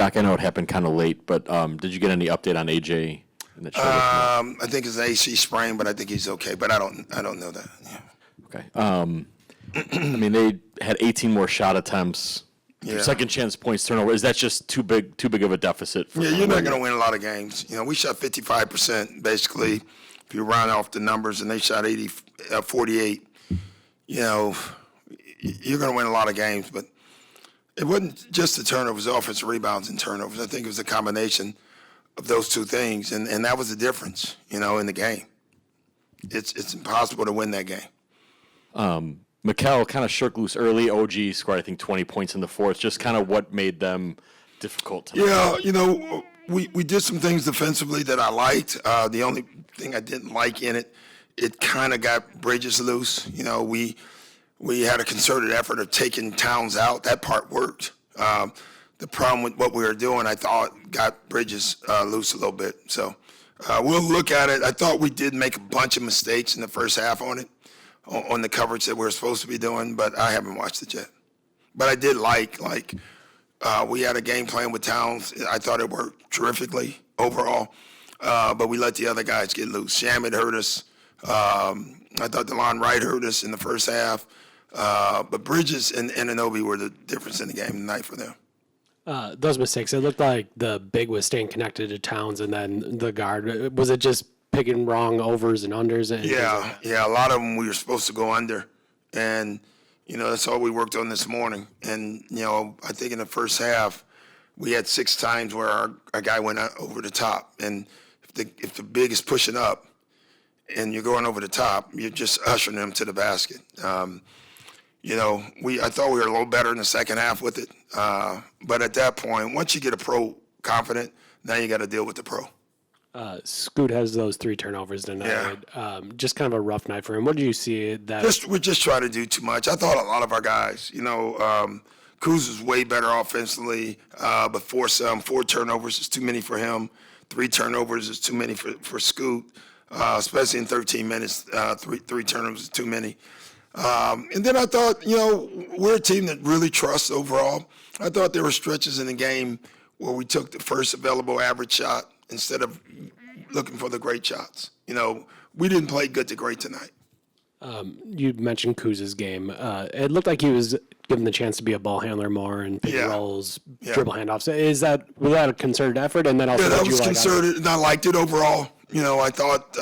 Doc, I know it happened kind of late, but did you get any update on AJ? In that I think it's AC sprain, but I think he's okay. But I don't know that. Yeah. Okay. I mean, they had 18 more shot attempts. Yeah. Second chance points turnover. Is that just too big of a deficit? Yeah, you're not going to win a lot of games. We shot 55% basically. If you round off the numbers, and they shot 48. You're going to win a lot of games. But it wasn't just the turnovers, offensive rebounds and turnovers. I think it was a combination of those two things, and that was the difference. In the game, it's impossible to win that game. Mikal kind of shook loose early. OG scored, I think, 20 points in the fourth. Just kind of what made them difficult to Yeah, we did some things defensively that I liked. The only thing I didn't like in it kind of got Bridges loose. We had a concerted effort of taking Towns out. That part worked. The problem with what we were doing, I thought, got Bridges loose a little bit. So we'll look at it. I thought we did make a bunch of mistakes in the first half on it. On the coverage that we're supposed to be doing, but I haven't watched it yet. But I did like we had a game plan with Towns. I thought it worked terrifically overall, but we let the other guys get loose. Shamet hurt us. I thought DeLon Wright hurt us in the first half. But Bridges and Anunoby were the difference in the game tonight for them. Those mistakes, it looked like the big was staying connected to Towns, and then the guard. Was it just picking wrong overs and unders? Yeah. A lot of them we were supposed to go under, and that's all we worked on this morning. And I think in the first half we had 6 times where our guy went over the top. And if the big is pushing up and you're going over the top, you're just ushering them to the basket. I thought we were a little better in the second half with it, but at that point, once you get a pro confident, now you got to deal with the pro. Scoot has those 3 turnovers tonight. Yeah. Just kind of a rough night for him. What did you see that? We're just trying to do too much. I thought a lot of our guys, Kuz was way better offensively, but 4 turnovers is too many for him. 3 turnovers is too many for Scoot, especially in 13 minutes. 3 turnovers is too many. And then I thought, we're a team that really trusts overall. I thought there were stretches in the game where we took the first available average shot instead of looking for the great shots. We didn't play good to great tonight. You mentioned Kuz's game. It looked like he was given the chance to be a ball handler more and pick rolls, dribble handoffs. Was that a concerted effort? And then also, that was concerted, and I liked it overall. I thought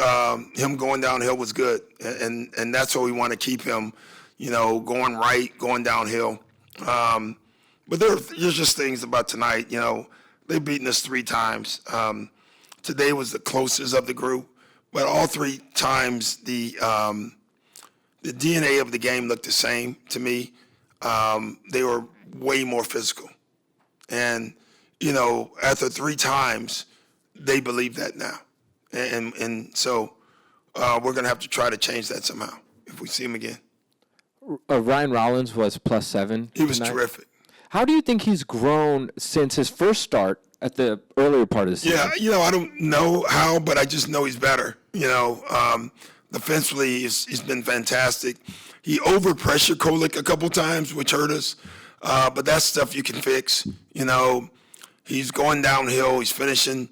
him going downhill was good, and that's what we want to keep him. Going right, going downhill. But there's just things about tonight. They've beaten us 3 times. Today was the closest of the group, but all 3 times the DNA of the game looked the same to me. They were way more physical, and after 3 times, they believe that now, and so we're gonna have to try to change that somehow if we see him again. Ryan Rollins was +7. He was terrific. How do you think he's grown since his first start at the earlier part of the season? Yeah, I don't know how, but I just know he's better. Defensively, he's been fantastic. He overpressured Kolick a couple times, which hurt us, but that's stuff you can fix. He's going downhill. He's finishing.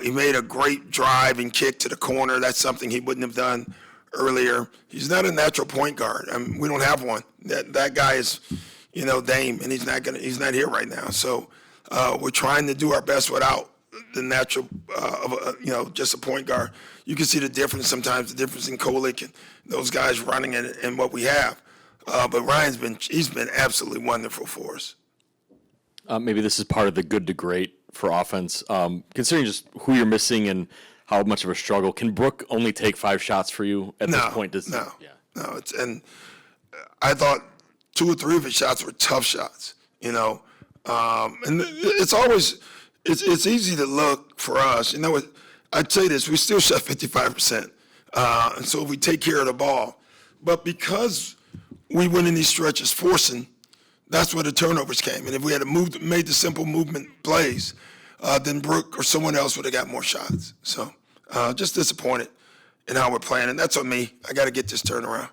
He made a great drive and kick to the corner. That's something he wouldn't have done earlier. He's not a natural point guard. I mean, we don't have one. That guy is, Dame, and he's not here right now. So we're trying to do our best without the natural, just a point guard. You can see the difference sometimes, the difference in Kolick and those guys running and what we have. But Ryan's been absolutely wonderful for us. Maybe this is part of the good to great for offense. Considering just who you're missing and how much of a struggle, can Brook only take 5 shots for you at this point? No. And I thought 2 or 3 of his shots were tough shots, and it's always it's easy to look for us. I'd say this: we still shot 55%, and so if we take care of the ball, but because we went in these stretches forcing, that's where the turnovers came. And if we had made the simple movement plays, then Brook or someone else would have got more shots. So just disappointed in how we're playing, and that's on me. I got to get this turned around.